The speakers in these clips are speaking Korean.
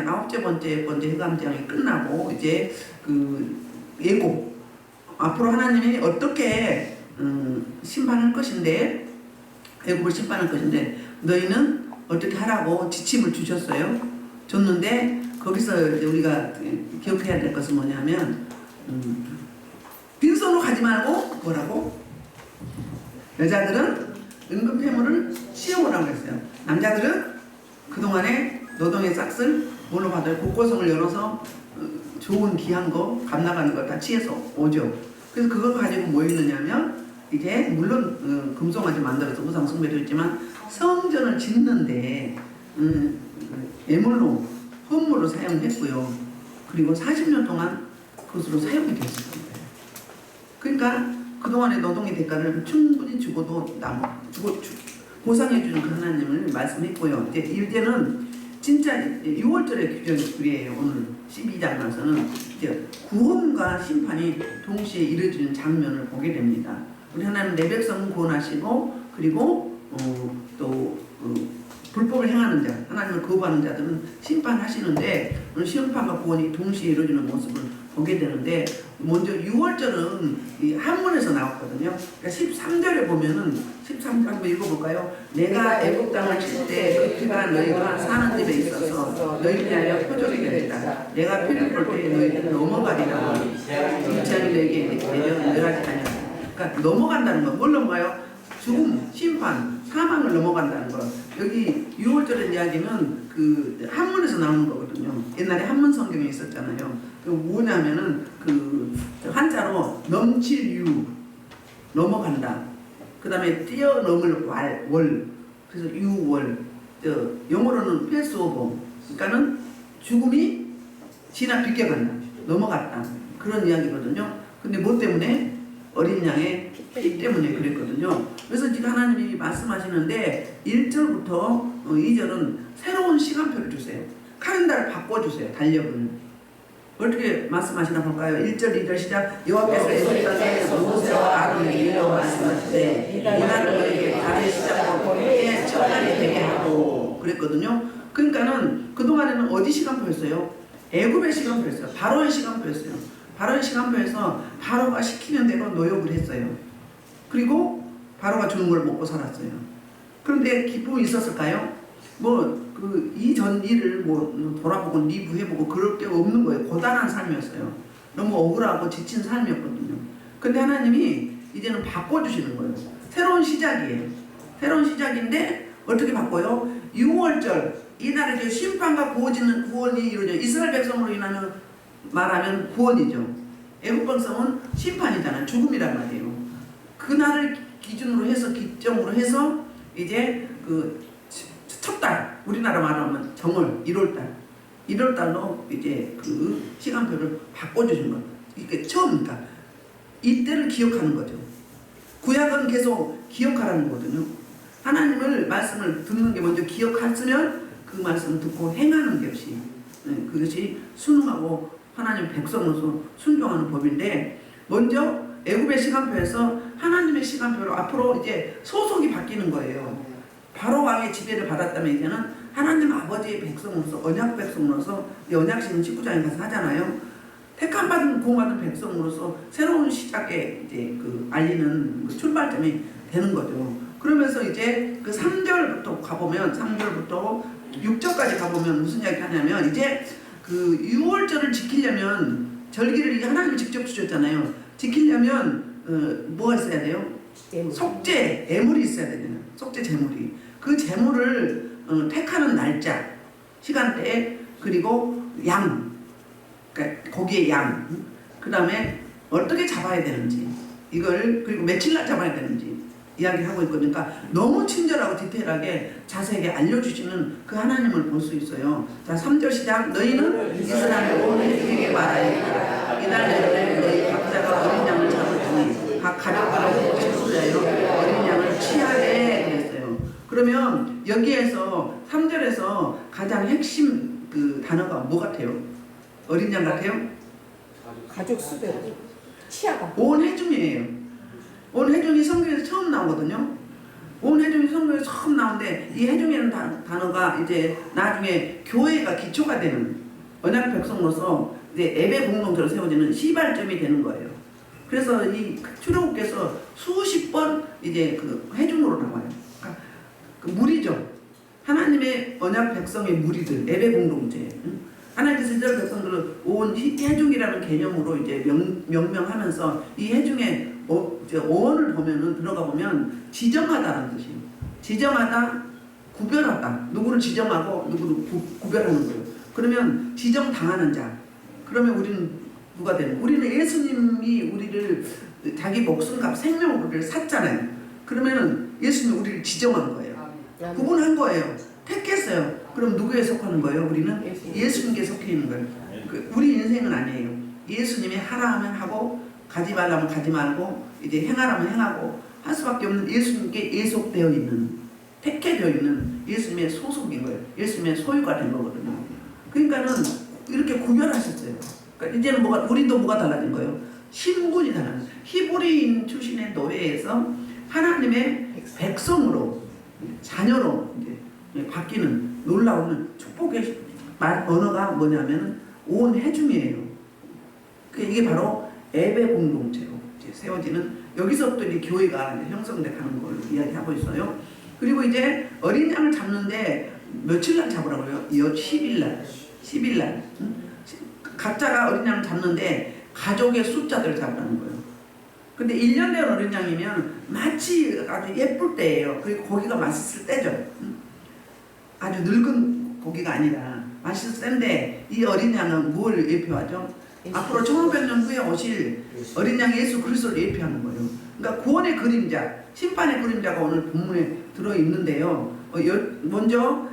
흑암장, 9번째 흑암장이 끝나고 이제 그 예고, 앞으로 하나님이 어떻게 심판할 것인데, 애굽을 심판할 것인데 너희는 어떻게 하라고 지침을 주셨어요. 줬는데 거기서 이제 우리가 기억해야 될 것은 뭐냐면 빈손으로 가지 말고 뭐라고? 여자들은 은금 패물을 씌워오라고 했어요. 남자들은 그동안에 노동의 싹을 뭘로 받아요? 곡고성을 열어서 좋은 귀한 거, 값 나가는 거 다 취해서 오죠. 그래서 그걸 가지고 뭐 했느냐면 이게 물론 금송아지 만들어서 우상 숭배도 있지만 성전을 짓는데 예물로 헌물로 사용했고요. 그리고 40년 동안 그것으로 사용이 됐을 거예요. 그러니까 그동안의 노동의 대가를 충분히 주고도 보상해주는 그 하나님을 말씀했고요. 이제는 진짜 6월절의 규정이에요. 오늘 12장 나서는 이제 구원과 심판이 동시에 이루어지는 장면을 보게 됩니다. 우리 하나님 내 백성은 구원하시고 그리고 또 불법을 행하는 자, 하나님을 거부하는 자들은 심판하시는데 심판과 구원이 동시에 이루어지는 모습을 보게 되는데 먼저 6월절은 한문에서 나왔거든요. 그러니까 13절에 보면은 13절 한번 읽어볼까요? 내가 애국 땅을 칠 때 그 피가 너희가 사는 집에 있어서 너희를 위하여 표적이 되리라. 내가 피를 볼 때에 너희는 넘어가리라. 이치하니 너희에게 내려 내가지 아니라. 그러니까 넘어간다는 건 뭘 넘어가요? 죽음, 심판, 사망을 넘어간다는 거. 여기 6월절의 이야기는 그 한문에서 나오는 거거든요. 옛날에 한문 성경에 있었잖아요. 그 뭐냐면은 그 한자로 넘칠유, 넘어간다. 그 다음에 뛰어넘을 월, 그래서 유월. 영어로는 패스오버. 그러니까는 죽음이 지나 비껴간다, 넘어갔다. 그런 이야기거든요. 근데 뭐 때문에? 어린 양의 피 때문에 그랬거든요. 그래서 지금 하나님이 말씀하시는데 1절부터 2절은 새로운 시간표를 주세요. 카렌다를 바꿔주세요. 달력을. 어떻게 말씀하시나 볼까요? 1절 2절 시작. 여호와께서 애굽 땅에 모세와 아론에게 이르러 말씀하시되 이날 너에게 달의 시작과 해의 첫날이 되게 하고 그랬거든요. 그러니까는 그동안에는 어디 시간표였어요? 애굽의 시간표였어요. 바로의 시간표였어요. 바로의 시간표에서 바로가 시키는 대로 노역을 했어요. 그리고 바로가 주는 걸 먹고 살았어요. 그런데 기쁨이 있었을까요? 뭐 그 이전 일을 뭐 돌아보고 리뷰해보고 그럴 게 없는 거예요. 고단한 삶이었어요. 너무 억울하고 지친 삶이었거든요. 근데 하나님이 이제는 바꿔주시는 거예요. 새로운 시작이에요. 새로운 시작인데 어떻게 바꿔요? 6월절 이날에 심판과 구원이 이루어져 이스라엘 백성으로 인하면 말하면 구원이죠. 애국 백성은 심판이잖아요. 죽음이란 말이에요. 그날을 기준으로 해서 기점으로 해서 이제 그 첫 달, 우리나라 말하면 정월 1월달로 이제 그 시간표를 바꿔주신 거예요. 이게 처음이니까 이때를 기억하는 거죠. 구약은 계속 기억하라는 거거든요. 하나님을 말씀을 듣는 게 먼저 기억했으면 그 말씀을 듣고 행하는 것이 그것이 순응하고 하나님 백성으로서 순종하는 법인데 먼저 애굽의 시간표에서 하나님의 시간표로 앞으로 이제 소속이 바뀌는 거예요. 바로 왕의 지배를 받았다면 이제는 하나님 아버지의 백성으로서 언약 백성으로서 언약신 19장에 가서 하잖아요. 택함받은 구원받은 백성으로서 새로운 시작에 이제 그 알리는 그 출발점이 되는 거죠. 그러면서 이제 그 3절부터 가보면 3절부터 6절까지 가보면 무슨 이야기 하냐면 이제 그 6월절을 지키려면 절기를 하나님이 직접 주셨잖아요. 지키려면 뭐가 있어야 돼요? 속죄, 애물이 있어야 되잖아요. 속죄 제물이. 그 제물을 택하는 날짜, 시간대, 그리고 양, 그러니까 고기의 양, 그 다음에 어떻게 잡아야 되는지, 이걸 그리고 며칠날 잡아야 되는지 이야기를 하고 있거든요. 그러니까 너무 친절하고 디테일하게 자세하게 알려주시는 그 하나님을 볼 수 있어요. 자, 3절 시작. 너희는 이스라엘 온 회중에게 말하리라. 이날 내내 너희 각자가 어린 양을 잡으니 각 가족과 친구들하여 어린 양을 취하게 그랬어요. 그러면 여기에서 3절에서 가장 핵심 그 단어가 뭐 같아요? 어린 양 같아요? 가족 수배 치아가 온 회중이에요. 온 회중이 성경에서 처음 나오거든요. 온 회중이 성경에 처음 나오는데 이 회중이라는 단어가 이제 나중에 교회가 기초가 되는 언약 백성으로서 이제 예배 공동체로 세워지는 시발점이 되는 거예요. 그래서 이 출애굽께서 수십 번 이제 그 회중으로 나와요. 그러니까 그 무리죠. 하나님의 언약 백성의 무리들, 예배 공동체. 하나님께서 이스라엘 백성들을 온 회중이라는 개념으로 이제 명명하면서 이 회중의 어원을 보면은 들어가 보면 지정하다는 뜻이에요. 지정하다, 구별하다. 누구를 지정하고 누구를 구별하는 거예요. 그러면 지정당하는 자. 그러면 우리는 누가 되는? 우리는 예수님이 우리를 자기 목숨값 생명으로 우리를 샀잖아요. 그러면은 예수님이 우리를 지정한 거예요. 구분한 거예요. 택했어요. 그럼 누구에 속하는 거예요? 우리는 예수님께 속해 있는 거예요. 우리 인생은 아니에요. 예수님이 하라 하면 하고 가지 말라면 가지 말고 이제 행하라면 행하고 할 수밖에 없는 예수님께 예속되어 있는 택해되어 있는 예수님의 소속인 거예요. 예수님의 소유가 된 거거든요. 그러니까는 이렇게 구별하셨어요. 그러니까 이제는 우리도 뭐가 달라진 거예요? 신분이 달라진 거예요. 히브리인 출신의 노예에서 하나님의 백성으로 자녀로 이제 바뀌는 놀라운 축복의 언어가 뭐냐면 온 회중이에요. 이게 바로 예배 공동체로 이제 세워지는 여기서부터 이제 교회가 이제 형성돼 가는 걸 이야기하고 있어요. 그리고 이제 어린 양을 잡는데 며칠 날 잡으라고요? 10일 날. 10일 날. 각자가 어린 양을 잡는데 가족의 숫자들을 잡으라는 거예요. 근데 1년 된 어린 양이면 마치 아주 예쁠 때예요. 그리고 고기가 맛있을 때죠. 아주 늙은 고기가 아니라 맛있을 때인데 이 어린 양은 뭘 예표하죠? 앞으로 1500년 후에 오실 어린 양 예수 그리스도를 예표하는 거예요. 그러니까 구원의 그림자, 심판의 그림자가 오늘 본문에 들어있는데요. 먼저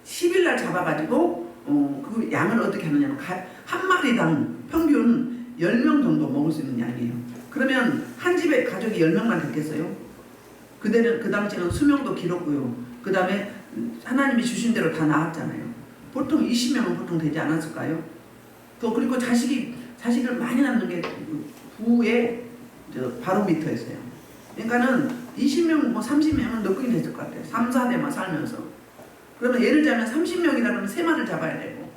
10일 날 잡아가지고 그 양을 어떻게 하느냐면 한 마리당 평균 10명 정도 먹을 수 있는 양이에요. 그러면 한 집에 가족이 10명만 됐겠어요? 그 당시에는 수명도 길었고요. 그 다음에 하나님이 주신 대로 다 나왔잖아요. 보통 20명은 보통 되지 않았을까요? 또 그리고 자식을 많이 낳는 게 부의 바로미터였어요. 그러니까는 20명, 30명은 넣긴 됐을 것 같아요. 3, 4대만 살면서. 그러면 예를 들면 30명이다 그러면 3마리를 잡아야 되고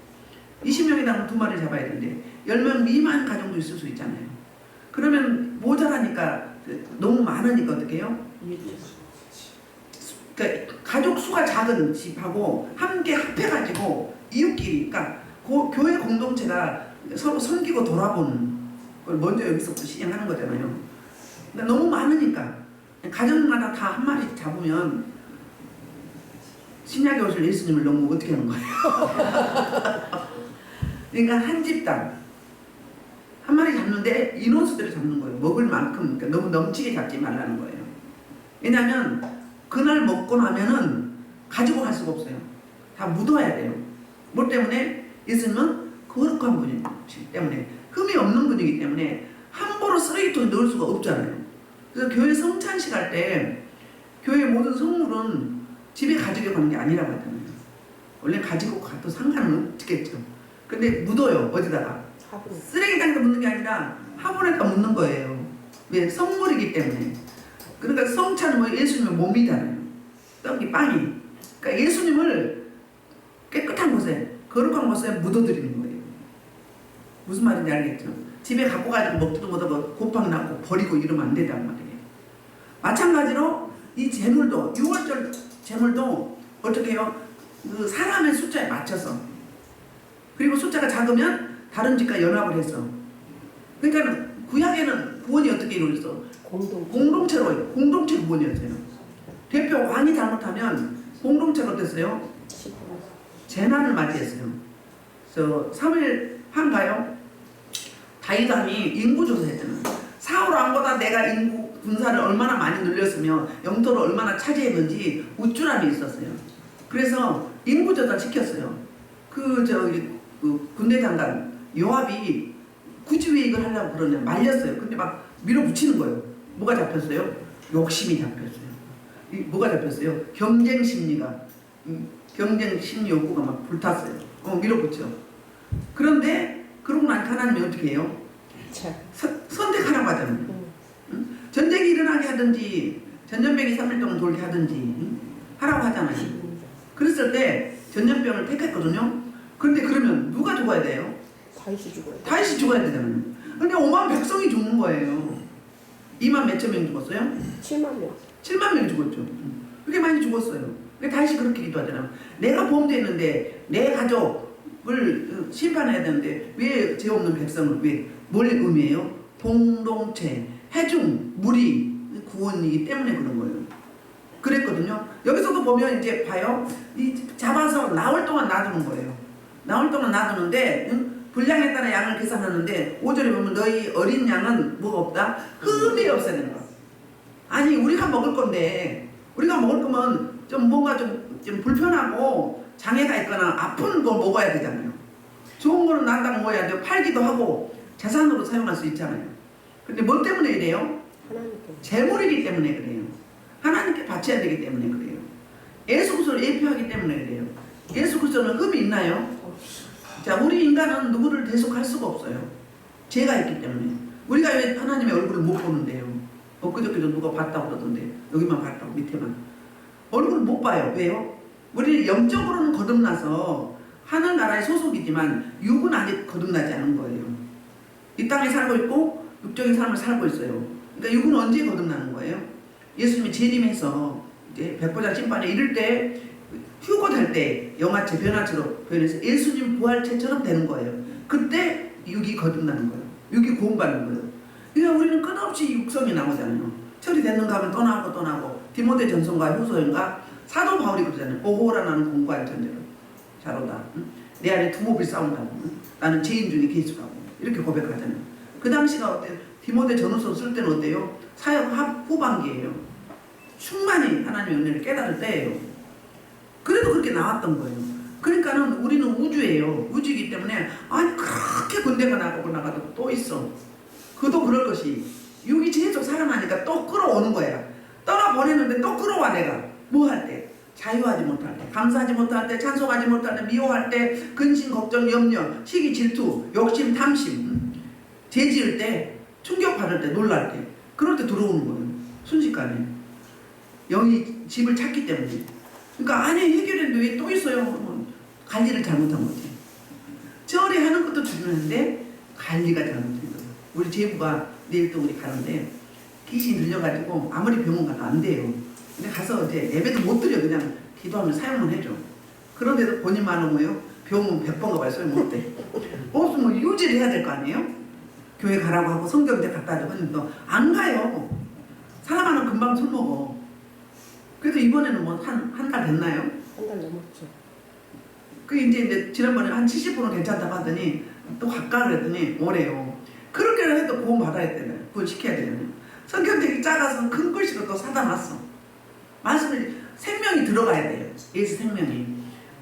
20명이다 그러면 2마리를 잡아야 되는데 10명 미만 가정도 있을 수 있잖아요. 그러면 모자라니까 너무 많으니까 어떻게 해요? 그러니까 가족 수가 작은 집하고 함께 합해가지고 이웃끼리, 그러니까 교회 공동체가 서로 섬기고 돌아보는 걸 먼저 여기서부터 시행하는 거잖아요. 그러니까 너무 많으니까 가정마다 다 한 마리 잡으면 신약에 오실 예수님을 너무 어떻게 하는 거예요? 그러니까 한 집당 한 마리 잡는데 인원수대로 잡는 거예요. 먹을 만큼. 그러니까 너무 넘치게 잡지 말라는 거예요. 왜냐하면 그날 먹고 나면은 가지고 갈 수가 없어요. 다 묻어야 돼요. 뭐 때문에? 예수님은 거룩한 분이기 때문에, 흠이 없는 분이기 때문에 함부로 쓰레기통에 넣을 수가 없잖아요. 그래서 교회 성찬식 할 때 교회 모든 성물은 집에 가지고 가는 게 아니라고 하잖아요. 원래 가지고 가도 상관은 없겠죠. 근데 묻어요. 어디다가? 쓰레기통에 묻는 게 아니라 화분에다 묻는 거예요. 왜? 성물이기 때문에. 그러니까 성찬은 뭐 예수님의 몸이잖아요. 떡이 빵이. 그러니까 예수님을 깨끗한 곳에, 거룩한 곳에 묻어드리는 거예요. 무슨 말인지 알겠죠? 집에 갖고 가지고 먹지도 못하고 곱팡 나고 버리고 이러면 안 된단 말이에요. 마찬가지로 이 제물도, 6월절 제물도 어떻게 해요? 그 사람의 숫자에 맞춰서. 그리고 숫자가 작으면 다른 집과 연합을 해서. 그러니까 구약에는 구원이 어떻게 이루어졌어? 공동체 구원이었어요. 대표 왕이 잘못하면 공동체가 어땠어요? 재난을 맞이했어요. 그래서 사무엘 한가요? 다윗 왕이 인구 조사했잖아요. 사울 왕보다 내가 인구 군사를 얼마나 많이 늘렸으며 영토를 얼마나 차지했는지 우쭐함이 있었어요. 그래서 인구 조사 시켰어요. 그 군대 장관 요압이 굳이 왜 이걸 하려고 그러냐 말렸어요. 근데 막 밀어붙이는 거예요. 뭐가 잡혔어요? 욕심이 잡혔어요. 뭐가 잡혔어요? 경쟁 심리가, 경쟁 심리 욕구가 막 불탔어요. 밀어붙여. 그런데 그러고 나니까 하나님이 어떻게 해요? 선택하라고 하잖아요. 전쟁이 일어나게 하든지 전염병이 3일 동안 돌게 하든지 하라고 하잖아요. 그랬을 때 전염병을 택했거든요. 그런데 그러면 누가 죽어야 돼요? 다시 죽어요. 다시 죽어야 되잖아요. 근데 5만 백성이 죽는 거예요. 2만 몇천 명 죽었어요? 7만 명. 7만 명이 죽었죠. 그렇게 많이 죽었어요. 근데 다시 그렇게 기도하잖아요. 내가 범죄했는데 내 가족을 심판해야 되는데 왜 죄 없는 백성을 왜 뭘 의미해요? 공동체, 해중, 무리 구원이기 때문에 그런 거예요. 그랬거든요. 여기서도 보면 이제 봐요. 이 잡아서 나흘 동안 놔두는 거예요. 나흘 동안 놔두는데 분량에 따라 양을 계산하는데 5절에 보면 너희 어린 양은 뭐가 없다? 흠이 없어야 되는 거야. 아니 우리가 먹을 건데 우리가 먹을 거면 좀 뭔가 좀 불편하고 장애가 있거나 아픈 거 먹어야 되잖아요. 좋은 거는 난다 먹어야 돼요. 팔기도 하고 재산으로 사용할 수 있잖아요. 근데 뭐 때문에 이래요? 하나님께. 재물이기 때문에 그래요. 하나님께 바쳐야 되기 때문에 그래요. 예수 그리스도를 예표하기 때문에 그래요. 예수 그리스도는 흠이 있나요? 자, 우리 인간은 누구를 대속할 수가 없어요. 죄가 있기 때문에. 우리가 왜 하나님의 얼굴을 못 보는데요? 그저께도 누가 봤다고 그러던데 여기만 봤다고 밑에만. 얼굴을 못 봐요. 왜요? 우리 영적으로는 거듭나서 하늘나라의 소속이지만 육은 아직 거듭나지 않은 거예요. 이 땅에 살고 있고 육적인 삶을 살고 있어요. 그러니까 육은 언제 거듭나는 거예요? 예수님이 재림해서 이제 백보자 심판에 이를 때 휴거 될 때 영화체 변화체로 변해서 예수님 부활체처럼 되는 거예요. 그때 육이 거듭나는 거예요. 육이 구원받는 거예요. 그러니까 우리는 끝없이 육성이 나오잖아요. 철이 됐는가 하면 떠나고 디모데 전서인가 후서인가 사도 바울이 그러잖아요. 오호라 나는 공부할 전제로 자로다. 내 안에 두목이 싸운다고. 나는 죄인 중에 계수라고. 이렇게 고백하잖아요. 그 당시가 어때요? 디모데 전후서 쓸 때는 어때요? 사역 후반기예요. 충만히 하나님의 은혜를 깨달을 때예요. 그래도 그렇게 나왔던 거예요. 그러니까는 우리는 우주예요. 우주이기 때문에 아니 그렇게 군대가 나가도 또 있어. 그도 그럴 것이 육이 계속 살아나니까 또 끌어오는 거야. 떠나보내는데 또 끌어와 내가. 뭐 할 때? 자유하지 못할 때, 감사하지 못할 때, 찬송하지 못할 때, 미워할 때, 근심, 걱정, 염려, 시기, 질투, 욕심, 탐심, 죄 지을 때, 충격받을 때, 놀랄 때 그럴 때 들어오는 거예요. 순식간에. 영이 집을 찾기 때문에. 그러니까 안에 해결했는데 왜 또 있어요? 관리를 잘못한 거지. 처리하는 것도 중요한데 관리가 잘못된 거예요. 우리 제부가 내일 또 우리 가는데 귀신이 들려가지고 아무리 병원 가도 안 돼요. 근데 가서 이제 예배도 못 드려. 그냥 기도하면 사용만 해줘. 그런데도 본인만은 뭐예요? 병원 100번 가봐야 소용 못 돼. 없으면 유지를 해야 될 거 아니에요? 교회 가라고 하고 성경대 갖다 주고 했는데 안 가요. 사람 하나 금방 술 먹어. 그래서 이번에는 뭐 한 달 됐나요? 한 달 넘었죠. 그 이제 지난번에 한 70%는 괜찮다고 하더니 또 갈까 그랬더니 오래요. 그렇게 해도 구원 받아야 되잖아요. 구원 시켜야 되잖아요. 성경책이 작아서 큰 글씨로 또 사다 놨어. 말씀을 생명이 들어가야 돼요. 예수 생명이.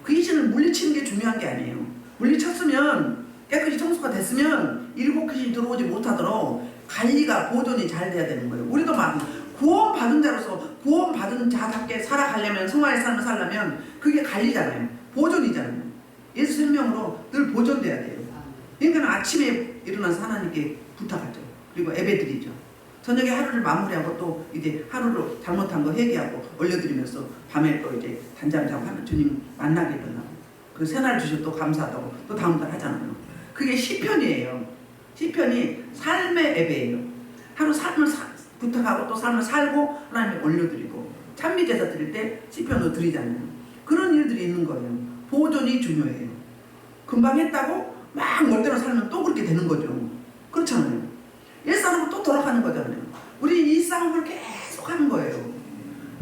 귀신을 물리치는 게 중요한 게 아니에요. 물리쳤으면 깨끗이 청소가 됐으면 일곱 귀신이 들어오지 못하도록 관리가 보존이 잘 돼야 되는 거예요. 우리도 막 구원받은 자로서 구원받은 자답게 살아가려면 성화의 삶을 살려면 그게 관리잖아요. 보존이잖아요. 예수 생명으로 늘 보존돼야 돼요. 그러니까 아침에 일어나서 하나님께 부탁하죠. 그리고 예배드리죠. 저녁에 하루를 마무리하고 또 이제 하루로 잘못한 거 회개하고 올려드리면서 밤에 또 이제 단잠자고 하는 주님 만나게 되나고 그 새날 주셔서 또 감사하다고 또 다음 달 하잖아요. 그게 시편이에요. 시편이 삶의 예배예요. 하루 삶을 부탁하고 또 삶을 살고 하나님께 올려드리고 찬미제사 드릴 때 시편으로 드리잖아요. 그런 일들이 있는 거예요. 보존이 중요해요. 금방 했다고 막 멀대로 살면 또 그렇게 되는 거죠. 그렇잖아요. 옛사람은 또 돌아가는 거잖아요. 우리 이 싸움을 계속 하는 거예요.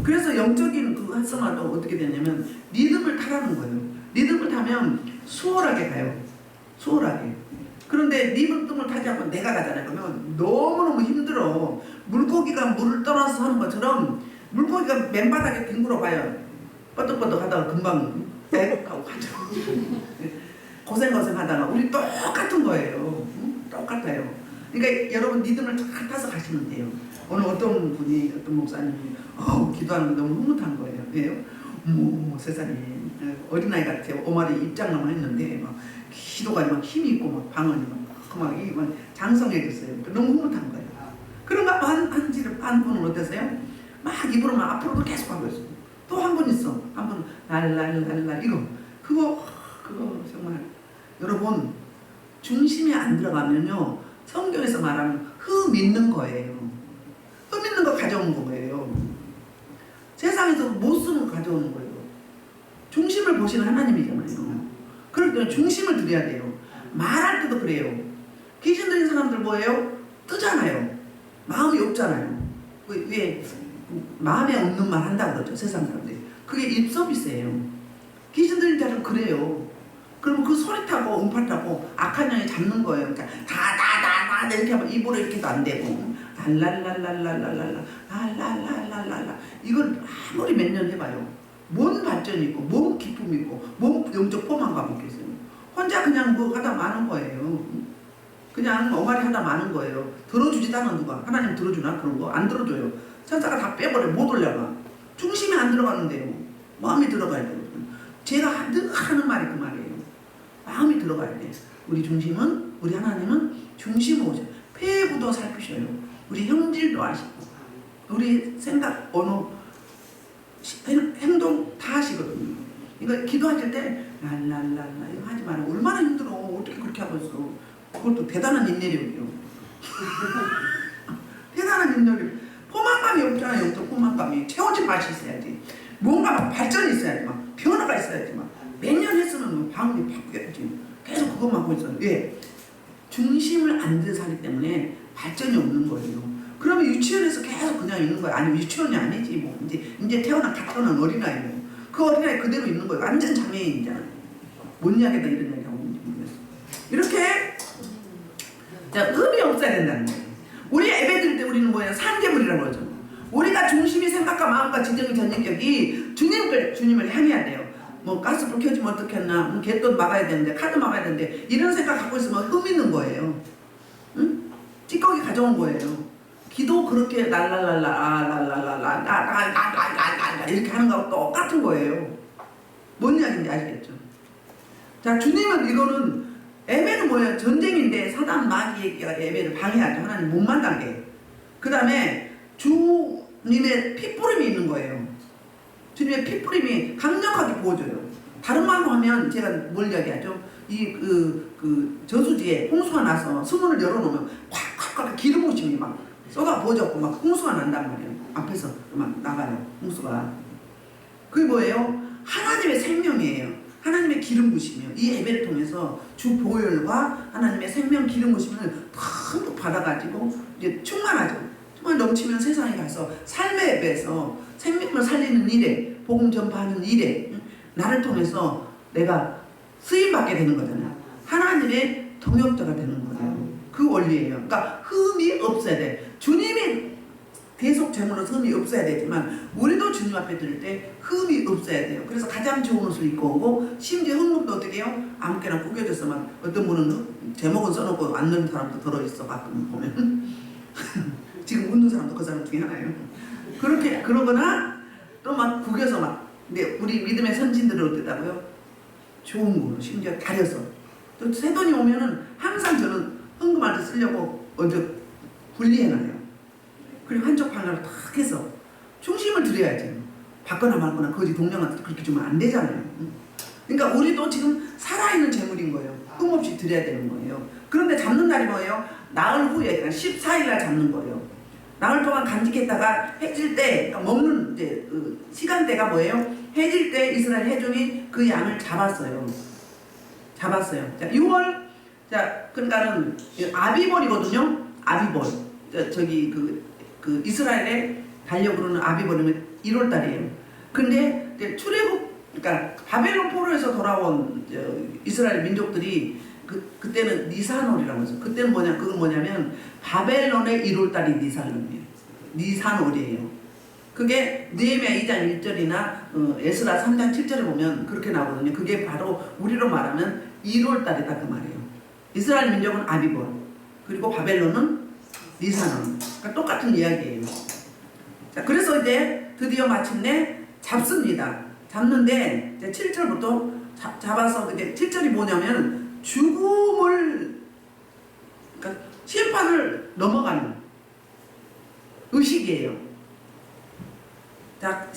그래서 영적인 그 활성화도 어떻게 되냐면 리듬을 타라는 거예요. 리듬을 타면 수월하게 가요. 수월하게. 그런데 리듬을 타지 않고 내가 가잖아요. 그러면 너무너무 힘들어. 물고기가 물을 떠나서 하는 것처럼 물고기가 맨바닥에 뒹굴어 봐요. 뻗덕뻗덕 하다가 금방 애국하고 가죠. 고생 하다가 우리 똑같은 거예요. 똑같아요. 그러니까 여러분 리듬을 잘 타서 가시면 돼요. 오늘 어떤 분이 어떤 목사님이 기도하는 거 너무 흐뭇한 거예요. 왜요? 세상에 어린아이 같아요. 오마리 입장만 했는데 막 기도가 막 힘이 있고 막 방언이 막 장성해졌어요. 너무 흐뭇한 거예요. 그런가 한 분은 어땠어요? 막 입으로만 앞으로도 계속 하고 있어. 또 한 번 있어. 한 번 랄랄랄랄 이거 그거 정말 여러분 중심이 안 들어가면요 성경에서 말하는 믿는 거예요. 믿는 거 가져온 거예요. 세상에서 못 쓰는 거 가져오는 거예요. 중심을 보시는 하나님이잖아요. 그럴 때는 중심을 드려야 돼요. 말할 때도 그래요. 귀신 들린 사람들 뭐예요? 뜨잖아요. 마음이 없잖아요. 왜 마음에 없는 말 한다고 그러죠. 세상 사람들이. 그게 입 서비스예요. 귀신 들린 자는 그래요. 그러면 그 소리 타고 음파 타고 악한 영이 잡는 거예요. 그러니까 다다다다 이렇게 하면 입으로 이렇게도 안 되고 랄랄랄랄랄랄랄라 랄랄랄랄랄라 이걸 아무리 몇 년 해봐요. 뭔 발전이 있고 뭔 기쁨이 있고 뭔 영적 포만감이 있겠어요. 혼자 그냥 뭐 하다 마는 거예요. 그냥 엉아리 하다 마는 거예요. 들어주지도 않아 누가. 하나님 들어주나 그런 거? 안 들어줘요. 천사가 다 빼버려. 못 올려가. 중심이 안 들어가는데요. 마음이 들어가야 돼요. 제가 늘 하는 말이 그 말이에요. 마음이 들어가야 돼. 우리 중심은 우리 하나님은 중심으로 오셔요. 폐부도 살피셔요. 우리 형질도 아시고 우리 생각 언어 행동 다 하시거든요. 그러니까 기도하실 때 랄랄랄라 이거 하지 마라. 얼마나 힘들어. 어떻게 그렇게 하고 있어. 그것도 대단한 인내력이요. 대단한 인내력. 포만감이 없잖아요. 영적 포만감이. 채워진 맛이 있어야지. 뭔가 막 발전이 있어야지. 막 변화가 있어야지. 막 몇 년 했으면 방법이 바뀌어야지. 계속 그것만 하고 있어요. 왜? 중심을 안 든 살기 때문에 발전이 없는 거예요. 그러면 유치원에서 계속 그냥 있는 거예요. 아니면 유치원이 아니지. 뭐 이제 태어난 갓 태어난 어린아이예요. 그 어린아이 그대로 있는 거예요. 완전 장애인이잖아요. 뭔 이야기다 이런 이야기 하고 있는지 모르겠어. 이렇게 자, 흠이 없어야 된다는 거예요. 우리 예배 드릴 때 우리는 뭐예요? 산재물이라고 그러죠. 우리가 중심이 생각과 마음과 지정의 전인격이 주님을 향해야 돼요. 뭐 가스불 켜지면 어떻겠나, 뭐 갯돈 막아야 되는데, 카드 막아야 되는데 이런 생각 갖고 있으면 흠 있는 거예요. 응? 찌꺼기 가져온 거예요. 기도 그렇게 랄랄랄라 이렇게 하는 거하고 똑같은 거예요. 뭔 이야기인지 아시겠죠? 자, 주님은 이거는 예배는 뭐예요? 전쟁인데 사단 마귀가 예배를 방해하죠. 하나님 못 만나게. 그 다음에 주님의 핏부림이 있는 거예요. 주님의 핏부림이 강력하게 부어져요. 다른 말로 하면 제가 뭘 이야기하죠? 저수지에 홍수가 나서 수문을 열어놓으면 콱콱콱 기름 부심이 막 쏟아 부어졌고 막 홍수가 난단 말이에요. 앞에서 막 나가요. 홍수가. 그게 뭐예요? 하나님의 생명이에요. 하나님의 기름 부심이요. 이 예배를 통해서 주 보혈과 하나님의 생명 기름 부심을 듬뿍 받아가지고 이제 충만하죠. 정말 넘치면 세상에 가서 삶의 예배에서 생명을 살리는 일에 복음 전파하는 일에 나를 통해서 내가 쓰임받게 되는 거잖아요. 하나님의 동역자가 되는 거예요. 그 원리예요. 그러니까 흠이 없어야 돼. 주님이 계속 제물로서 흠이 없어야 되지만 우리도 주님 앞에 드릴 때 흠이 없어야 돼요. 그래서 가장 좋은 옷을 입고 오고 심지어 흠도 어떻게 해요? 아무렇게나 구겨져서만 어떤 분은 제목은 써놓고 안 넣는 사람도 들어있어. 가끔 보면 지금 웃는 사람도 그 사람 중에 하나예요. 그렇게 그러거나 또 막 구겨서 막 근데 우리 믿음의 선진들은 어땠다고요? 좋은 걸로 심지어 다려서 또 새돈이 오면은 항상 저는 헌금할 때 쓰려고 먼저 분리해놔요. 그리고 한쪽 팔라를 탁 해서 중심을 드려야지. 받거나 말거나 거지 동령한테 그렇게 주면 안 되잖아요. 그러니까 우리도 지금 살아있는 재물인 거예요. 흠없이 드려야 되는 거예요. 그런데 잡는 날이 뭐예요? 나흘 후에 그러니까 14일날 잡는 거예요. 나흘 동안 간직했다가 해질 때 그러니까 먹는 이제 시간대가 뭐예요? 해질 때 이스라엘 회중이 그 양을 잡았어요. 자, 6월 자 그러니까는 아비벌이거든요. 아비벌. 저기 그 이스라엘의 달력으로는 아비벌이면 1월 달이에요. 근데 출애굽 그러니까 바벨론 포로에서 돌아온 이스라엘 민족들이 그때는 니산월이라고 해서 그때는 그건 뭐냐면 바벨론의 1월달이 니산월이에요. 니산월이에요. 그게 느헤미야 2장 1절이나 에스라 3장 7절에 보면 그렇게 나오거든요. 그게 바로 우리로 말하면 1월달이다 그 말이에요. 이스라엘 민족은 아비벌 그리고 바벨론은 니산월. 그러니까 똑같은 이야기예요. 자, 그래서 이제 드디어 마침내 잡습니다. 잡는데 이제 7절부터 잡아서 이제 7절이 뭐냐면 죽음을 그러니까 심판을 넘어가는 의식이에요.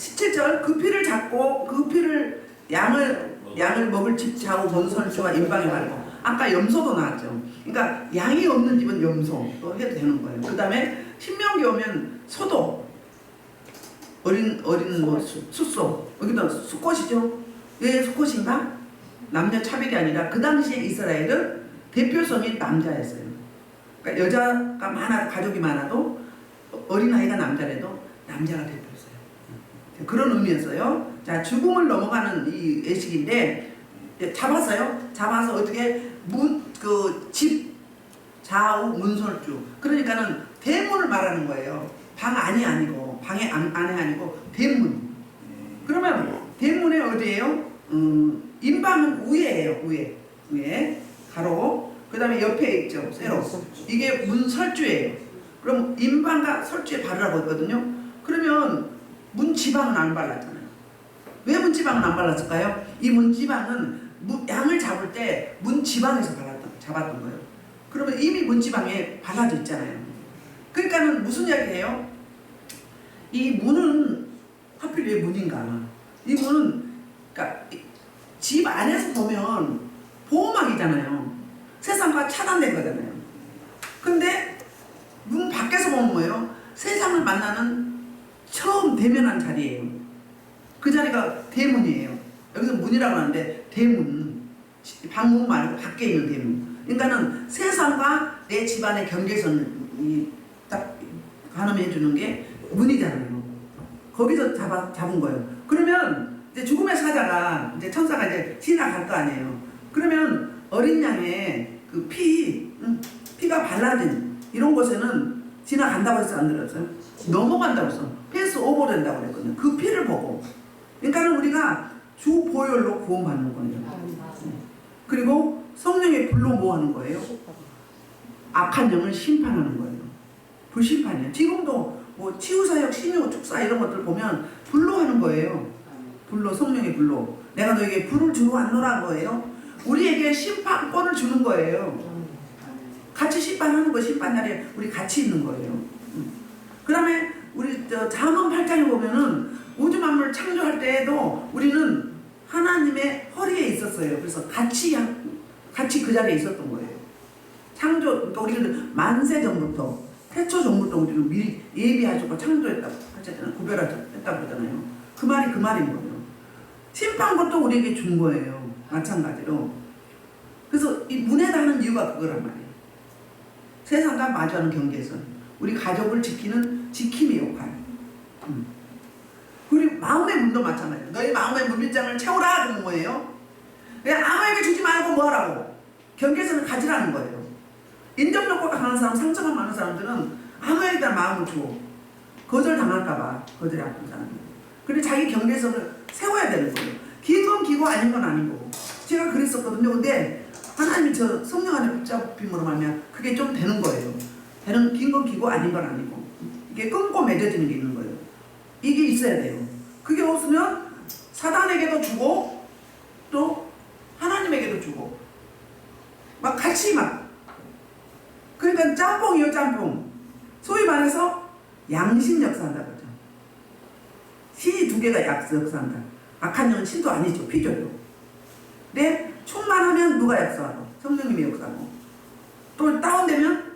17절 그 피를 잡고 그 피를 양을 먹을 집 좌우 권선수와 임방이 말고 아까 염소도 나왔죠. 그러니까 양이 없는 집은 염소도 해도 되는 거예요. 그 다음에 신명기 오면 소도 어린 뭐 숫소 여기도 수컷이죠. 왜 수컷인가? 남녀 차별이 아니라 그 당시에 이스라엘은 대표성이 남자였어요. 그러니까 여자가 가족이 많아도 어린아이가 남자라도 남자가 대표였어요. 그런 의미였어요. 자, 죽음을 넘어가는 이 예식인데 잡았어요. 잡아서 어떻게 집 좌우 문설주 그러니까는 대문을 말하는 거예요. 방 안이 아니고 방의 안에 아니고 대문. 그러면 대문에 어디예요? 인방은 위에예요. 위에 가로. 그 다음에 옆에 있죠. 세로. 이게 문설주예요. 그럼 인방과 설주에 바르라고 했거든요. 그러면 문지방은 안 발랐잖아요. 왜 문지방은 안 발랐을까요? 이 문지방은 양을 잡을 때 문지방에서 잡았던 거예요. 그러면 이미 문지방에 발라져 있잖아요. 그러니까는 무슨 이야기예요? 이 문은 하필 왜 문인가? 이 문은 그러니까 집 안에서 보면 보호막이잖아요. 세상과 차단된 거잖아요. 근데 문 밖에서 보면 뭐예요? 세상을 만나는 처음 대면한 자리예요. 그 자리가 대문이에요. 여기서 문이라고 하는데 대문, 방문 말고 밖에 있는 대문. 그러니까는 세상과 내 집안의 경계선이 딱 가늠해 주는 게 문이잖아요. 거기서 잡은 거예요. 그러면 이제 죽음의 사자가 이제 천사가 이제 지나갈 거 아니에요. 그러면 어린 양의 그 피가 발라진 이런 곳에는 지나간다고 해서 안 들었어요? 넘어간다고 해서 패스 오버 된다고 그랬거든요. 그 피를 보고. 그러니까는 우리가 주 보혈로 구원받는 거예요. 그리고 성령의 불로 뭐 하는 거예요? 악한 영을 심판하는 거예요. 불심판이에요. 지금도 뭐 치유사역, 신유, 축사 이런 것들 보면 불로 하는 거예요. 불로, 성령의 불로. 내가 너에게 불을 주러 왔노라는 거예요. 우리에게 심판권을 주는 거예요. 같이 심판하는 거, 심판날에 우리 같이 있는 거예요. 그 다음에 우리 잠언 8장에 보면은 우주 만물 창조할 때에도 우리는 하나님의 허리에 있었어요. 그래서 같이 그 자리에 있었던 거예요. 창조, 그러니까 우리는 만세 전부터, 태초 전부터 우리는 미리 예비하시고 창조했다고 하잖아요. 구별했다고 하잖아요. 그 말인 거예요. 심판권도 우리에게 준 거예요. 마찬가지로. 그래서 이 문에다 하는 이유가 그거란 말이에요. 세상과 마주하는 경계선. 우리 가족을 지키는 지킴의 역할. 그리고 마음의 문도 마찬가지예요. 너희 마음의 문빗장을 채우라. 그런 뭐예요? 그냥 아무에게 주지 말고 뭐 하라고? 경계선을 가지라는 거예요. 인정욕구가 강한 사람, 상처가 많은 사람들은 아무에게나 마음을 줘. 거절당할까봐. 거절이 아픈 사람이. 근데 자기 경계선을 세워야 되는 거예요. 긴 건 기고 아닌 건 아니고. 제가 그랬었거든요. 근데 하나님이 저 성령 안에 붙잡힘으로 말하면 그게 좀 되는 거예요. 긴 건 기고 아닌 건 아니고. 이게 끊고 맺어지는 게 있는 거예요. 이게 있어야 돼요. 그게 없으면 사단에게도 주고 또 하나님에게도 주고 막 같이 그러니까 짬뽕이요 짬뽕. 소위 말해서 양심 역사한다 그러죠. 신이 두 개가 역사한다. 악한 영은 신도 아니죠. 피조요. 근데 충만하면 누가 역사하고 성령님이 역사하고 또 다운되면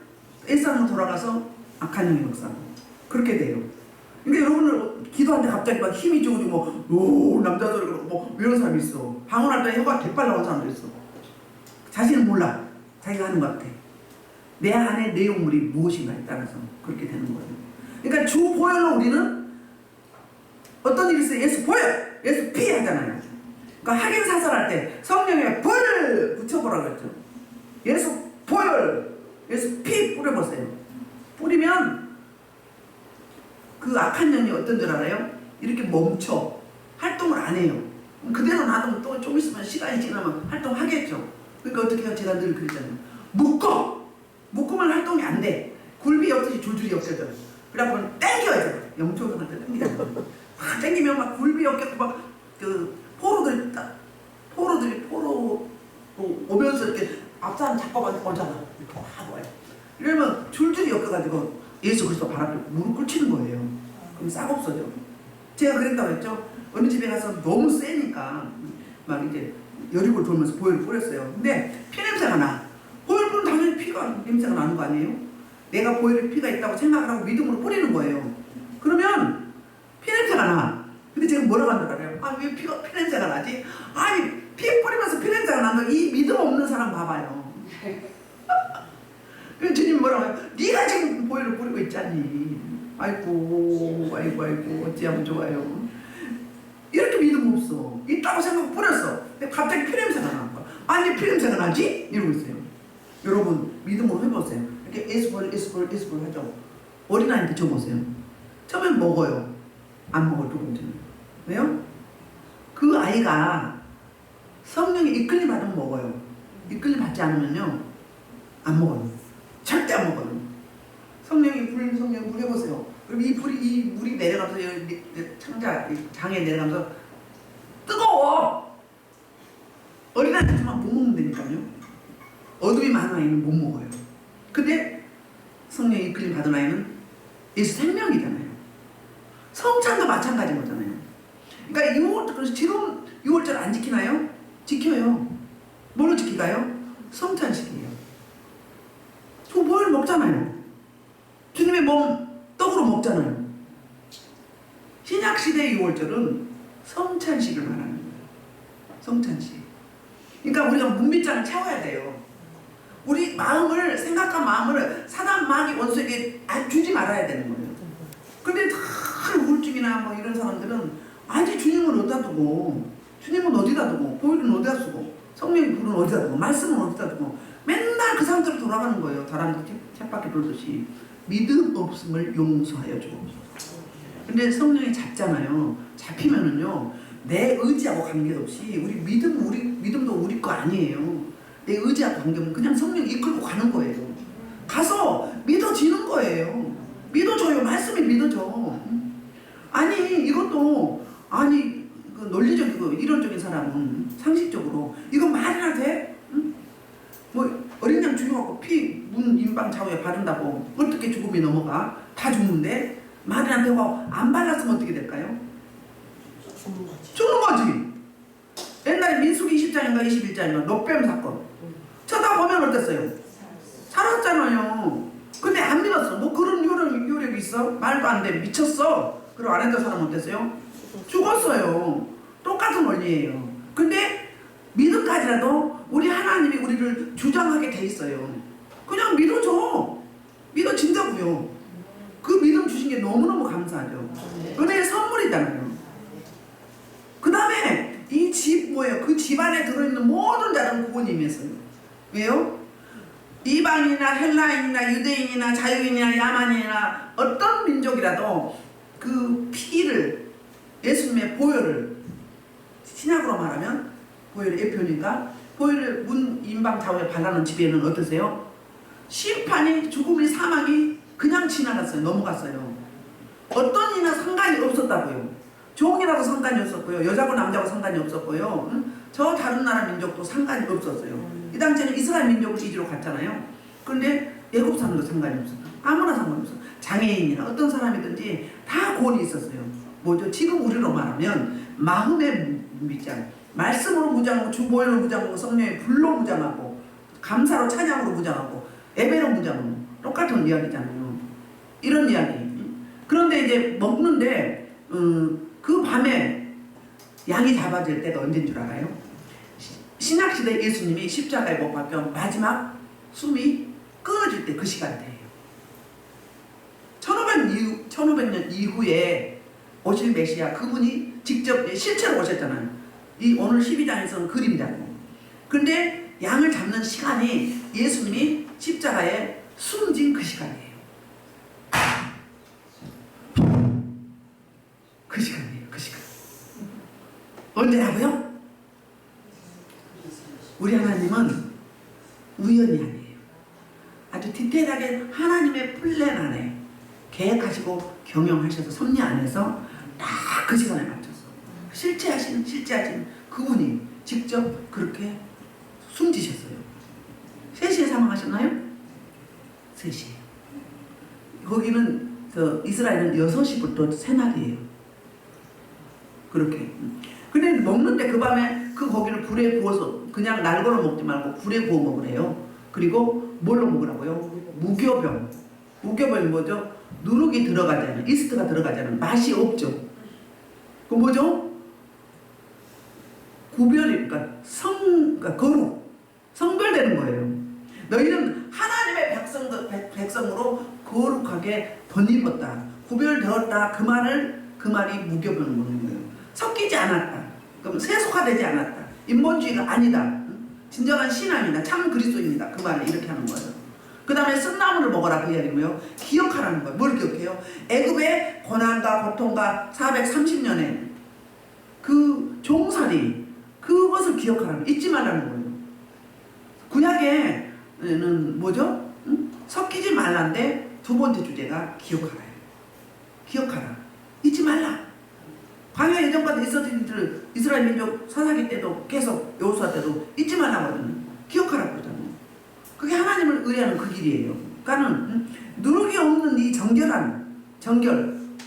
일상으로 돌아가서 악한 영이 역사하고 그렇게 돼요. 그러니까 여러분들 기도하는데 갑자기 막 힘이 좋으고 오 남자들 뭐 이런 사람이 있어. 방언할 때 혀가 대빨 나온 사람도 있어. 자신은 몰라. 자기가 하는 것 같아. 내 안에 내용물이 무엇인가에 따라서 그렇게 되는 거예요. 그러니까 주 보혈로 우리는 어떤 일이 있어요? 예수 보혈, 예수 피 하잖아요. 그러니까 확인 사설할 때 성령에 불 붙여보라 그랬죠. 예수 보혈, 예수 피 뿌려보세요. 뿌리면 그 악한 영이 어떤 줄 알아요? 이렇게 멈춰. 활동을 안 해요. 그대로 놔두면 또 좀 있으면 시간이 지나면 활동하겠죠. 그러니까 어떻게 해요? 제가 늘 그랬잖아요. 묶으면 활동이 안 돼. 굴비 엮듯이 줄줄이 엮여져요. 그래갖고 땡겨야죠. 영초성할 때 땡기잖아요. 막 땡기면 막 굴비 엮였고 막 그 포로들이 오면서 이렇게 앞사람 잡고만 오잖아. 이렇게 막 와요. 이러면 줄줄이 엮여가지고 예수 그리스도 발 앞에 무릎 꿇치는 거예요. 그럼 싹 없어져. 제가 그랬다고 했죠. 어느 집에 가서 너무 세니까 막 이제 여리고 돌면서 보혈을 뿌렸어요. 근데 피 냄새가 나. 보혈 뿌리면 당연히 피가 냄새가 나는 거 아니에요? 내가 보혈에 피가 있다고 생각을 하고 믿음으로 뿌리는 거예요. 그러면 피 냄새가 나. 근데 제가 뭐라고 한다 그래요? 아, 왜 피 냄새가 나지? 아니, 피 뿌리면서 피 냄새가 나는 이 믿음 없는 사람 봐봐요. 그래서 주님 뭐라고 해요? 네가 지금 보혈을 뿌리고 있잖니. 아이고 어찌하면 좋아요. 이렇게 믿음 없어. 있다고 생각하고 뿌렸어. 근데 갑자기 피냄새가 나는 거야. 아니 피냄새가 나지? 이러고 있어요. 여러분 믿음으로 해보세요. 이렇게 에스볼 하죠. 어린아이한테 줘보세요. 처음엔 먹어요. 안 먹어요. 두 번째는. 왜요? 그 아이가 성령에 이끌림 받으면 먹어요. 이끌림 받지 않으면요 안 먹어요. 절대 안 먹어요. 성령이 불 해보세요. 그럼 이 물이 내려가면서 장에 내려가면서 뜨거워. 어린아이한테만 못 먹는다니까요. 어둠이 많은 아이는 못 먹어요. 근데 성령이 이끌림 받은 아이는 예수 생명이잖아요. 성찬도 마찬가지인 거잖아요. 그러니까 그래서 지금 6월절 안 지키나요? 지켜요. 뭘로 지키가요? 성찬식이에요. 저 뭘 먹잖아요. 주님의 몸 떡으로 먹잖아요. 신약시대의 6월절은 성찬식을 말하는 거예요. 성찬식. 그러니까 우리가 문빗장을 채워야 돼요. 우리 마음을, 생각한 마음을 사단 마귀 원수에게 주지 말아야 되는 거예요. 근데 다 우울증이나 뭐 이런 사람들은 아직 주님은 어디다 두고, 주님은 어디다 두고, 보혈은 어디다 쓰고, 성령의 불은 어디다 두고, 말씀은 어디다 두고, 맨날 그 상태로 돌아가는 거예요. 다람쥐 쳇바퀴 돌듯이. 믿음 없음을 용서하여 주옵소서. 근데 성령이 잡잖아요. 잡히면은요, 내 의지하고 관계없이 우리 믿음도 우리 거 아니에요. 내 의지하고 관계없는 그냥 성령이 이끌고 가는 거예요. 가서 믿어지는 거예요. 믿어져요. 말씀이 믿어져. 아니 이것도 아니 그 논리적이고 이론적인 사람은 상식적으로 이거 말이나 돼? 응? 뭐 어린 양 죽여갖고 피 문 임방 좌우에 바른다고 어떻게 죽음이 넘어가? 다 죽는데 말이 안 되고 안 발랐으면 어떻게 될까요? 죽는 거지. 옛날에 민수기 20장인가 21장인가 롯뱀 사건 쳐다보면 어땠어요? 살았잖아요. 근데 안 믿었어. 뭐 그런 요력이 있어? 말도 안 돼. 미쳤어. 그리고 안 했던 사람은 어땠어요? 죽었어요. 똑같은 원리예요. 근데 믿음까지라도 우리 하나님이 우리를 주장하게 돼 있어요. 그냥 믿어줘. 믿어진다고요. 그 믿음 주신 게 너무너무 감사하죠. 은혜의 선물이잖아요. 그 다음에 이 집 뭐예요? 그 집 안에 들어있는 모든 자는 구원이 임했어요. 왜요? 이방인이나 헬라인이나 유대인이나 자유인이나 야만인이나 어떤 민족이라도 그 피를 예수님의 보혈을 신약으로 말하면 보혈의 예표니까 보혈을 문 임방 좌우에 발라놓은 집에는 어떠세요? 심판이 죽음이 사망이 그냥 지나갔어요. 넘어갔어요. 어떤 이나 상관이 없었다고요. 종이라고 상관이 없었고요. 여자고 남자고 상관이 없었고요. 저 다른 나라 민족도 상관이 없었어요. 이 당시에는 이스라엘 민족을 이주로 갔잖아요. 그런데 애국 사람도 상관이 없어요. 아무나 상관없어요. 장애인이나 어떤 사람이든지 다 구원이 있었어요. 뭐죠? 지금 우리로 말하면 마음의 무장, 말씀으로 무장하고 주보혈로 무장하고 성령의 불로 무장하고 감사로 찬양으로 무장하고 예배로 무장하고 똑같은 이야기잖아요. 이런 이야기. 그런데 이제 먹는데 그 밤에 양이 잡아질 때가 언제인 줄 알아요? 신약시대 예수님이 십자가에 못 박혀 마지막 숨이 끊어질 때 그 시간대예요. 1500년 이후에 오실 메시아 그분이 직접 실제로 오셨잖아요. 이 오늘 12장에서는 그림자고. 근데 양을 잡는 시간이 예수님이 십자가에 숨진 그 시간이에요. 그 시간이에요. 그 시간. 언제라고요? 우리 하나님은 우연이 아니에요. 아주 디테일하게 하나님의 플랜 안에 계획하시고 경영하셔서 섭리 안에서 딱 그 시간에 맞춰서 실제하신 그분이 직접 그렇게 숨지셨어요. 3시에 사망하셨나요? 3시에. 거기는 이스라엘은 6시부터 새날이에요. 그렇게. 근데 먹는데 그 밤에 그 고기를 불에 구워서 그냥 날거로 먹지 말고 불에 구워 먹으래요. 그리고 뭘로 먹으라고요? 무교병. 무교병이 뭐죠? 누룩이 들어가지 않은, 이스트가 들어가지 않은 맛이 없죠. 그 뭐죠? 구별이, 그러니까 그러니까 거룩, 성별되는 거예요. 너희는 하나님의 백성으로 거룩하게 덧입었다. 구별되었다. 그 말이 무교병을 먹는 거예요. 섞이지 않았다. 그럼 세속화되지 않았다. 인본주의가 아니다. 진정한 신앙이다. 참 그리스도인이다. 그 말을 이렇게 하는 거예요. 그 다음에 쓴나물을 먹어라 그 이야기고요. 기억하라는 거예요. 뭘 기억해요? 애굽의 고난과 고통과 430년의 그 종살이, 그것을 기억하라는 거예요. 잊지 말라는 거예요. 구약에는 뭐죠? 섞이지 말란데 두 번째 주제가 기억하라예요. 기억하라. 잊지 말라. 광야 예전까지 있었던 일을 이스라엘 민족 사사기 때도 계속 여호수아 때도 잊지 말라거든요. 기억하라고 그러잖아요. 그게 하나님을 의뢰하는 그 길이에요. 그러니까는 누룩이 없는 이 정결,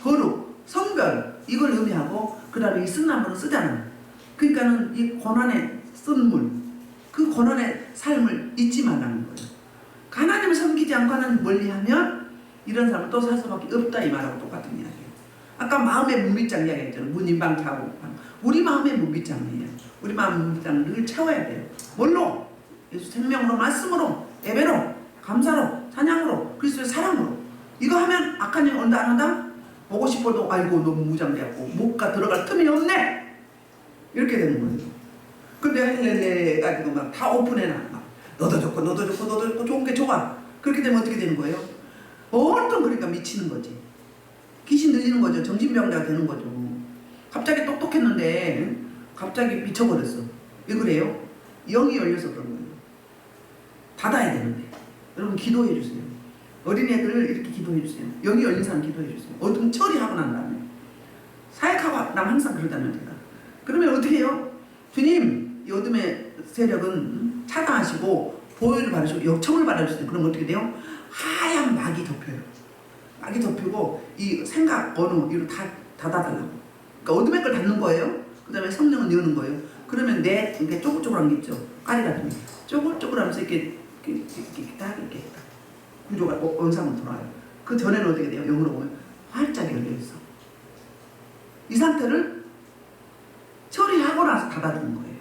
거룩, 성별 이걸 의미하고 그 다음에 이 쓴나물을 쓰잖아요. 그러니까는 이 고난의 쓴 물, 그 고난의 삶을 잊지 말라는 거예요. 하나님을 섬기지 않고 하나님 멀리하면 이런 사람은 또 살 수밖에 없다 이 말하고 똑같은 이야기예요. 아까 마음의 문빗장 이야기했잖아요. 문인방 차고 우리 마음의 문빗장이에요. 우리 마음의 문빗장을 늘 채워야 돼요. 뭘로? 예수 생명으로, 말씀으로, 예배로, 감사로, 찬양으로, 그리스도의 사랑으로. 이거 하면 악한 일 온다 안 한다? 보고 싶어도 아이고 너무 무장되었고 목가 들어갈 틈이 없네. 이렇게 되는 거예요. 근데 헬렐레 가지고 막 다 오픈해놔. 막 너도 좋고 너도 좋고 너도 좋고 좋은 게 좋아. 그렇게 되면 어떻게 되는 거예요? 어떤 그러니까 미치는 거지. 귀신 들리는 거죠. 정신병자가 되는 거죠. 갑자기 똑똑했는데 갑자기 미쳐버렸어. 왜 그래요? 영이 열려서 그런 거예요. 닫아야 되는데. 여러분 기도해 주세요. 어린애들 이렇게 기도해 주세요. 영이 열린 사람 기도해 주세요. 어둠 처리하고 난 다음에. 사역하고 난 항상 그러잖아요. 제가. 그러면 어떻게 해요? 주님, 이 어둠의 세력은 차단하시고 보혈을 바르시고 역청을 바르시고 그러면 어떻게 돼요? 하얀 막이 덮여요. 막이 덮이고 이 생각, 언어 이거 다 닫아달라고. 그러니까 어둠의 걸 닫는 거예요. 그 다음에 성령은 여는 거예요. 그러면 이렇게 쪼글쪼글한 게 있죠. 깔이 같은 게 쪼글쪼글하면서 이렇게 딱 이렇게 구조가 원상으로 돌아요. 그 전에는 어떻게 돼요? 영으로 보면 활짝 열려 있어. 이 상태를 처리하고 나서 닫아주는 거예요.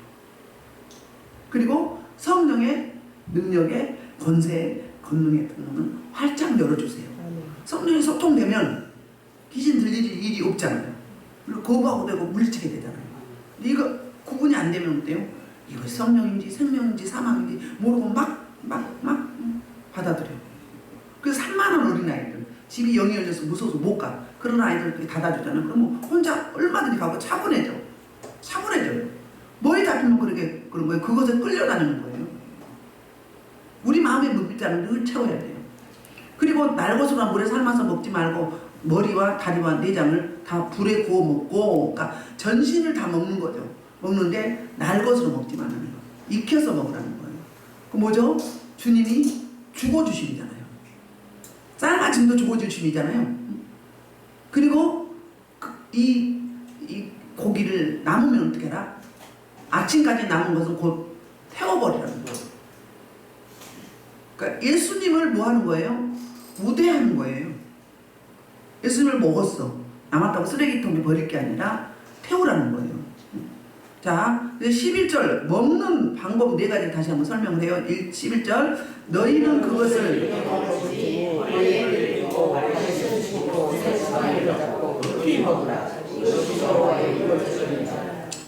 그리고 성령의 능력의 권세의 권능의 통로는 활짝 열어주세요. 성령이 소통되면 귀신 들릴 일이 없잖아요. 그리고 거부하고 되고 물리치게 되잖아요. 근데 이거 구분이 안 되면 어때요? 이거 성령인지 생명인지 사망인지 모르고 막 받아들여요. 그래서 산만한 어린아이들 집이 영이 열려서 무서워서 못 가. 그런 아이들 그렇게 닫아주잖아요. 그러면 혼자 얼마든지 가고 차분해져요. 뭐에 잡히면 그런 거예요. 그것에 끌려다니는 거예요. 우리 마음의 문빗장을 늘 채워야 돼요. 그리고 날것으로나 물에 삶아서 먹지 말고 머리와 다리와 내장을 다 불에 구워 먹고, 그러니까 전신을 다 먹는 거죠. 먹는데 날것으로 먹지 말라는 거예요. 익혀서 먹으라는 거예요. 그 뭐죠? 주님이 죽어주심이잖아요. 삶아짐도 죽어주심이잖아요. 그리고 이 고기를 남으면 어떻게 해라? 아침까지 남은 것은 곧 태워버리라는 거예요. 그러니까 예수님을 뭐 하는 거예요? 우대하는 거예요. 예수님을 먹었어. 남았다고 쓰레기통에 버릴 게 아니라 태우라는 거예요. 자, 11절 먹는 방법 4가지를 다시 한번 설명을 해요. 11절 너희는 그것을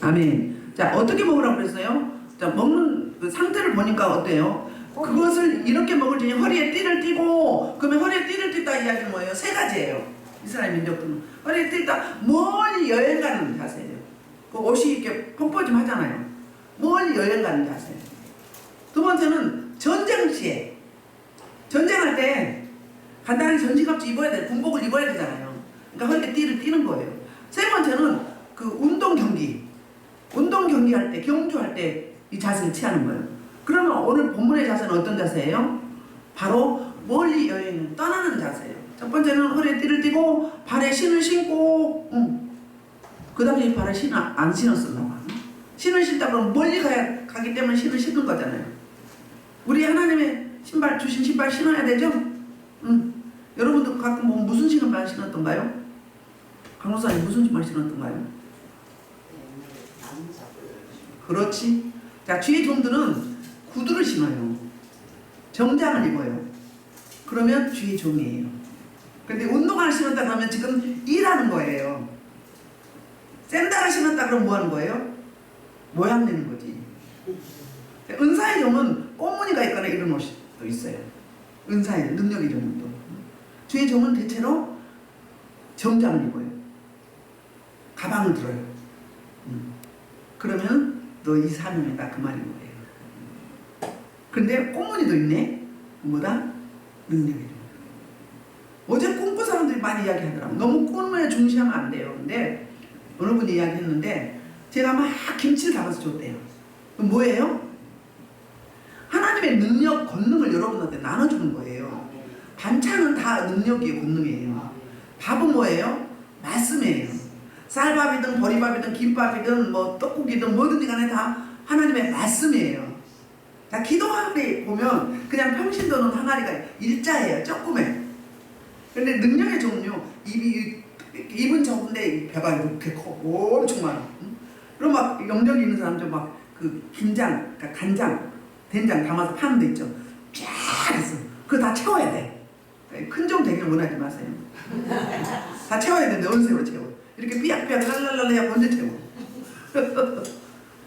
아멘. 자, 어떻게 먹으라고 그랬어요? 자, 먹는 그 상태를 보니까 어때요? 그것을 이렇게 먹을 때 허리에 띠를 띠고, 그러면 허리에 띠를 띠다 이야기는 뭐예요? 3가지예요. 이스라엘 민족들은 허리에 띠다 멀리 여행 가는 자세예요. 그 옷이 이렇게 펑퍼짐하잖아요. 멀리 여행 가는 자세. 두 번째는 전쟁 시에, 전쟁할 때 간단히 전시갑주 입어야 돼. 군복을 입어야 되잖아요. 그러니까 허리에 띠를 띠는 거예요. 세 번째는 그 운동 경기할 때, 경주할 때 이 자세를 취하는 거예요. 그러면 오늘 본문의 자세는 어떤 자세예요? 바로 멀리 여행을 떠나는 자세예요. 첫 번째는 허리에 띠를 띠고 발에 신을 신고, 그 당시 발에 신을 안 신었었나 봐. 신을 신다 그러면 멀리 가기 때문에 신을 신는 거잖아요. 우리 하나님의 신발 주신 신발 신어야 되죠? 응. 여러분도 가끔 뭐 무슨 신발 신었던가요? 강호사님 무슨 신발 신었던가요? 그렇지. 자, 주의 종들은 구두를 신어요. 정장을 입어요. 그러면 주의 종이에요. 근데 운동화를 신었다 그러면 지금 일하는 거예요. 샌들을 신었다 그러면 뭐 하는 거예요? 모양 내는 거지. 은사의 종은 꽃무늬가 있거나 이런 옷이 또 있어요. 은사의 능력의 종은 또. 주의 종은 대체로 정장을 입어요. 가방을 들어요. 그러면 너 이 사명이다 그 말인 거예요. 근데 꽃무늬도 있네. 뭐다? 능력의 종. 어제 꿈꾼 사람들이 많이 이야기하더라고. 너무 꿈에 중시하면 안 돼요. 근데 어느 분이 이야기했는데 제가 막 김치를 담아서 줬대요. 그럼 뭐예요? 하나님의 능력, 권능을 여러분한테 나눠주는 거예요. 반찬은 다 능력이에요, 권능이에요. 밥은 뭐예요? 말씀이에요. 쌀밥이든 보리밥이든 김밥이든 뭐 떡국이든 뭐든지 간에 다 하나님의 말씀이에요. 자, 기도하는데 보면 그냥 평신도는 항아리가 일자예요. 조그매. 근데 능력의 종류 입은 적은데 배가 이렇게 커. 엄청 많아. 그럼 막 영역이 있는 사람들 막 그 김장, 그러니까 간장, 된장 담아서 파는 데 있죠. 쫙 있어. 그거 다 채워야 돼. 큰 종 되길 원하지 마세요. 다 채워야 되는데 어느 색으로 채워. 이렇게 삐약삐약 랄랄랄라 해야 언제 채워.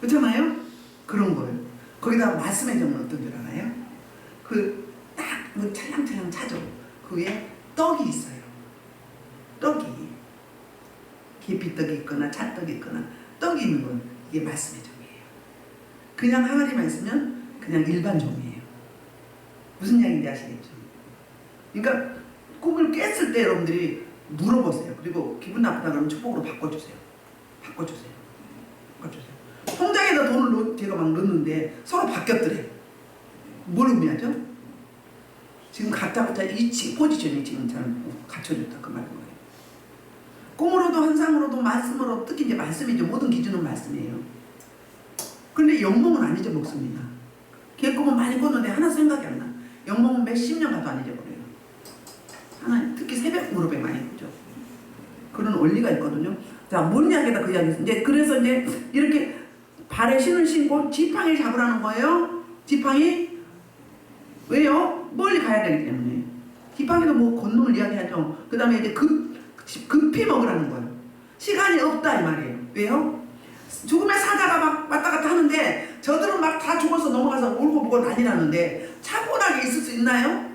그렇잖아요? 그런 거예요. 거기다 말씀의 종은 어떤 줄 알아요? 그 딱 뭐 찰랑찰랑 차죠. 그 위에 떡이 있어요. 떡이. 계피떡이 있거나 찰떡이 있거나 떡이 있는 건 이게 말씀의 종이에요. 그냥 항아리만 있으면 그냥 일반 종이에요. 무슨 이야기인지 아시겠죠? 그러니까 꿈을 깼을 때 여러분들이 물어보세요. 그리고 기분 나쁘다 그러면 축복으로 바꿔주세요. 바꿔주세요. 바꿔주세요. 통장에다 돈을 제가 막 넣는데 서로 바뀌었더래. 뭘 의미하죠? 지금 각자 이 포지션이 지금 잘 갖춰졌다 그 말인 거예요. 꿈으로도 환상으로도 말씀으로 특히 이제 말씀이죠. 모든 기준은 말씀이에요. 그런데 영몽은 안 잊어먹습니다. 개꿈은 많이 꿨는데 하나 생각이 안 나. 영몽은 몇십 년 가도 안 잊어버려요. 하나 특히 새벽 무릎에 많이 꽂죠. 그런 원리가 있거든요. 자, 뭔 이야기다 그 이야기. 이제 그래서 이제 이렇게 발에 신을 신고 지팡이 잡으라는 거예요. 지팡이 왜요? 멀리 가야 되기 때문에. 지팡이도 뭐 권능을 이야기하죠. 그 다음에 이제 급히 먹으라는 거예요. 시간이 없다 이 말이에요. 왜요? 죽음의 사자가 막 왔다 갔다 하는데 저들은 막 다 죽어서 넘어가서 울고 보고 난리 나는데 차분하게 있을 수 있나요?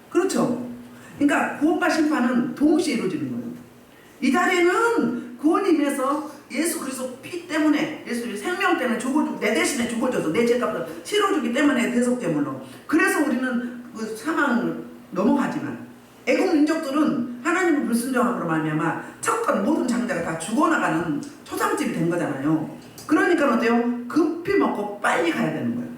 그렇죠. 그러니까 구원과 심판은 동시에 이루어지는 거예요. 이 자리에는 구원이 임해서 예수 그리스도 피 때문에 예수의 생명 때문에 내 대신에 죽어줘서 내 죄값을 치러주기 때문에 대속제물로. 그래서 우리는 그 사망을 넘어가지만 애국 민족들은 하나님을 불순종함으로 말미암아 첫건 모든 장자가 다 죽어나가는 초상집이 된 거잖아요. 그러니까 어때요? 급히 먹고 빨리 가야 되는 거예요.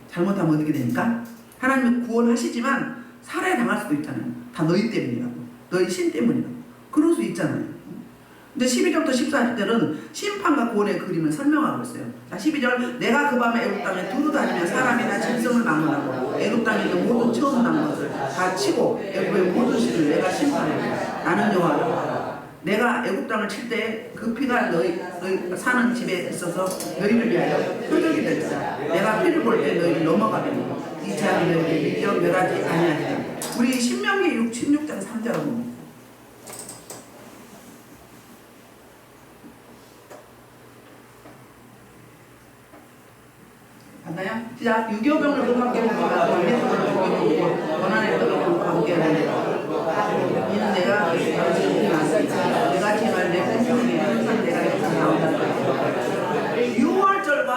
잘못하면 어떻게 되니까? 하나님이 구원하시지만 살해에 당할 수도 있잖아요. 다 너희 때문이라고. 너희 신 때문이라고. 그럴 수 있잖아요. 근데 12절부터 14절은 심판과 구원의 그림을 설명하고 있어요. 자, 12절 내가 그 밤에 애굽 땅에 두루 다니며 사람이나 짐승을 막론하고 애굽 땅에 있는 모든 처음 난 것을 다 치고 애굽의 모든 시를 내가 심판해. 나는 여호와라. 내가 애굽 땅을 칠 때 그 피가 너희 사는 집에 있어서 너희를 위하여 표적이 될 거다. 내가 피를 볼 때 너희를 넘어가리니 이 자를 너희에게 믿겨 멸하지 아니하리라. 우리 신명기 16장 3절을 보면 맞나요? 시작. 유교병을 공감게 보거나 원한의 떡을 공감게 하라. 이는 내가 내가 제발 내 공중에 항상 내가 여기서 나온다. 6월절과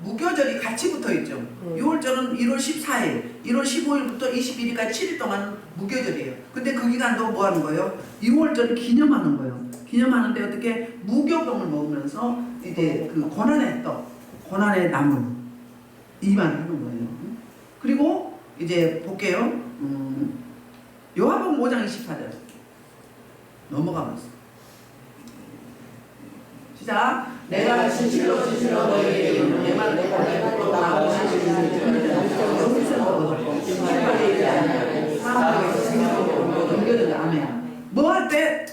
무교절이 같이 붙어있죠. 6월절은 1월 14일, 1월 15일부터 21일까지 7일 동안 무교절이에요. 근데 그 기간도 뭐 하는 거예요? 6월절을 기념하는 거예요. 기념하는데 어떻게 무교병을 먹으면서 이제 그 고난의 떡, 고난의 나물 이만 하는 거예요. 그리고 이제 볼게요. 요한복음 5장 24절 넘어가 봤어. 시작. 내가 진실로 너희에게 이르노니 내 말을 듣고 나하고 심판에 이르지 아니하고 사망에서 생명으로 넘겨든다. 아멘. 뭐 할 때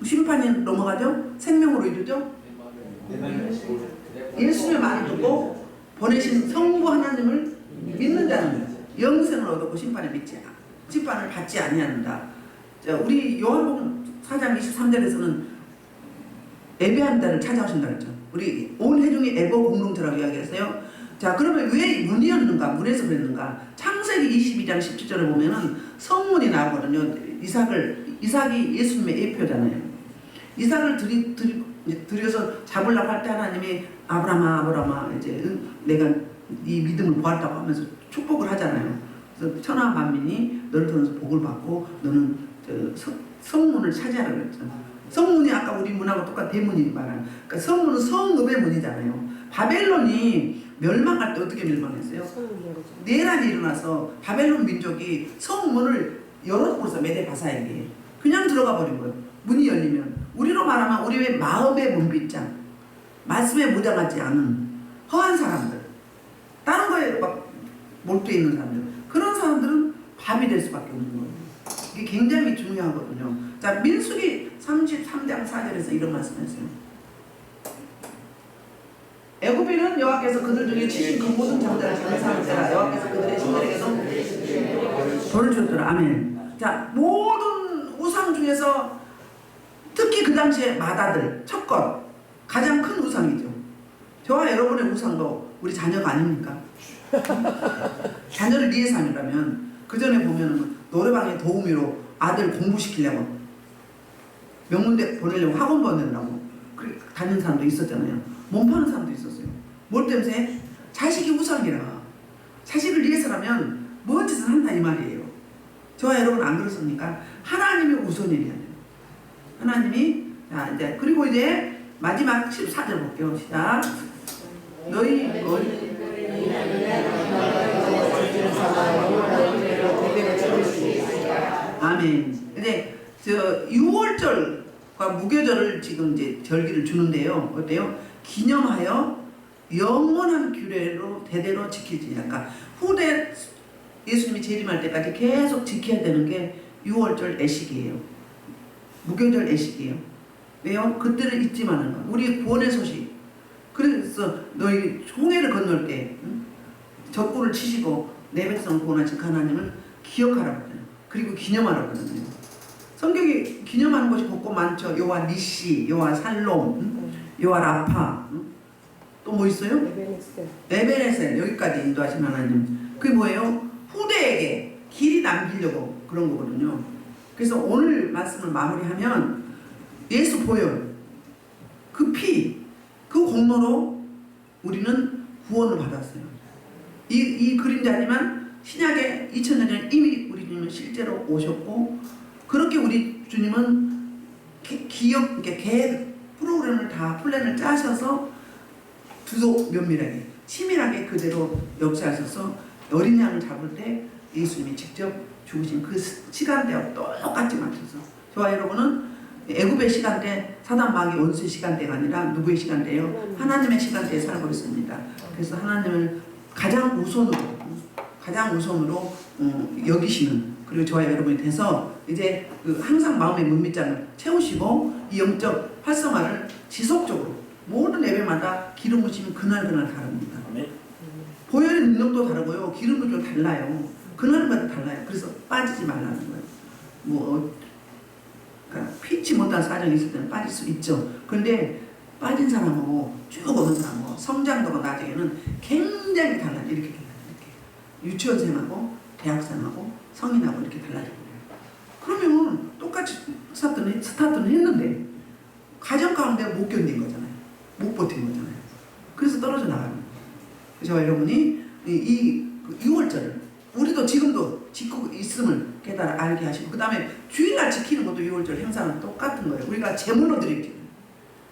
심판이 넘어가죠? 생명으로 이르죠? 예수님의 말을 듣고 보내신 성부 하나님을 믿는 자는 영생을 얻고 심판을 받지 아니한다. 자, 우리 요한복음 4장 23절에서는 예배하는 자를 찾아오신다 그랬죠. 우리 온 회중이 예배 공동체라고 이야기했어요. 자, 그러면 왜 문이었는가? 문에서 그랬는가? 창세기 22장 17절에 보면은 성문이 나오거든요. 이삭이 예수님의 예표잖아요. 이삭을 들여서 잡으려고 할 때 하나님이 아브라함아 이제 내가 네 믿음을 보았다고 하면서 축복을 하잖아요. 그래서 천하 만민이 너를 통해서 복을 받고 너는 성문을 차지하라 그랬죠. 성문이 아까 우리 문하고 똑같은 대문이 말하는. 그러니까 성문은 성읍의 문이잖아요. 바벨론이 멸망할 때 어떻게 멸망했어요? 내란이 일어나서 바벨론 민족이 성문을 열어버려서 메데바사에게 그냥 들어가 버린 거예요. 문이 열리면 우리로 말하면 우리의 마음의 문빗장, 말씀에 무장하지 않은 허한 사람들, 다른 거에 막 몰두해 있는 사람들, 그런 사람들은 밥이 될 수밖에 없는 거예요. 이게 굉장히 중요하거든요. 자, 민수기 33장 4절에서 이런 말씀했어요. 애굽인은 여호와께서 그들 중에 치신 그 모든 장자를 장사하였더라. 여호와께서 그들의 신들에게서 벌을 주었더라. 아멘. 자, 모든 우상 중에서 특히 그 당시에 마다들, 첫것, 가장 큰 우상이죠. 저와 여러분의 우상도 우리 자녀가 아닙니까? 자녀를 위해서 아니라면 그 전에 보면은 노래방에 도우미로 아들 공부시키려고 명문대 보내려고 학원 보내려고 다니는 사람도 있었잖아요. 몸 파는 사람도 있었어요. 뭘 때문에? 자식이 우상이라. 자식을 위해서라면 뭔 짓을 한다 이 말이에요. 저와 여러분 안 그렇습니까? 하나님이 우선이래야 돼요. 하나님이. 자, 이제 그리고 이제 마지막 14절 볼게요. 시작. 너희 아멘. 이제 저 6월절과 무교절을 지금 이제 절기를 주는데요. 어때요? 기념하여 영원한 규례로 대대로 지키지. 약간 후대 예수님이 재림할 때까지 계속 지켜야 되는 게 6월절 애식이에요. 무교절 애식이에요. 왜요? 그때를 잊지 말는 거예요. 우리 구원의 소식. 그래서 너희 홍해를 건널 때 적군을 치시고 내 백성을 구원하신 하나님을 기억하라고 하잖아요. 그리고 기념하라고 하잖아요. 성경에 기념하는 것이 곳곳 많죠. 여호와 니시, 여호와 살롬, 여호와 라파. 또 뭐 있어요? 에베네셀. 여기까지 인도하신 하나님. 그게 뭐예요? 후대에게 길이 남기려고 그런 거거든요. 그래서 오늘 말씀을 마무리하면 예수 보혈, 그 피, 그 공로로 우리는 구원을 받았어요. 이 그림자지만 신약의 2000년 전에 이미 우리 주님은 실제로 오셨고, 그렇게 우리 주님은 기업, 개 프로그램을 다 플랜을 짜셔서 두속 면밀하게 치밀하게 그대로 역사하셔서 어린 양을 잡을 때 예수님이 직접 죽으신 그 시간대와 똑같이 맞춰서 저와 여러분은 애굽의 시간대, 사단 마귀 원수의 시간대가 아니라 누구의 시간대예요? 하나님의 시간대에 살고 있습니다. 그래서 하나님을 가장 우선으로 여기시는, 그리고 저와 여러분이 돼서 이제 항상 마음의 문밑장을 채우시고 이 영적 활성화를 지속적으로 모든 예배마다 기름 부심이 그날 다릅니다. 보혈의 능력도 다르고요, 기름도 좀 달라요. 그날마다 달라요. 그래서 빠지지 말라는 거예요. 그러니까 피치 못한 사정이 있을 때는 빠질 수 있죠. 그런데 빠진 사람하고 쭉 오는 사람하고 성장도가 나중에는 굉장히 달라요. 이렇게 유치원생하고 대학생하고 성인하고 이렇게 달라져요. 그러면 똑같이 스타트는 했는데 가정 가운데 못 견딘 거잖아요. 못 버틴 거잖아요. 그래서 떨어져 나가는 거예요. 저와 여러분이 이 6월절을 우리도 지금도 지키고 있음을 깨달아 알게 하시고, 그 다음에 주일날 지키는 것도 6월절 행사는 똑같은 거예요. 우리가 제물로 드리는,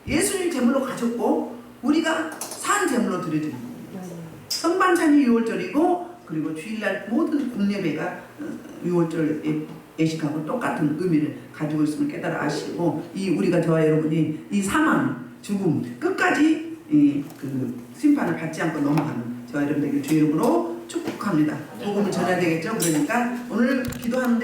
예수님 제물로 가졌고 우리가 산 제물로 드려지는 거예요. 성반찬이 6월절이고, 그리고 주일날 모든 공예배가 6월절 예식하고 똑같은 의미를 가지고 있음을 깨달아 아시고, 이 우리가 저와 여러분이 이 사망, 죽음 끝까지 그 심판을 받지 않고 넘어가는 저와 여러분들에게 주의 이름으로 축복합니다. 복음을 전해야 되겠죠. 그러니까 오늘 기도하는데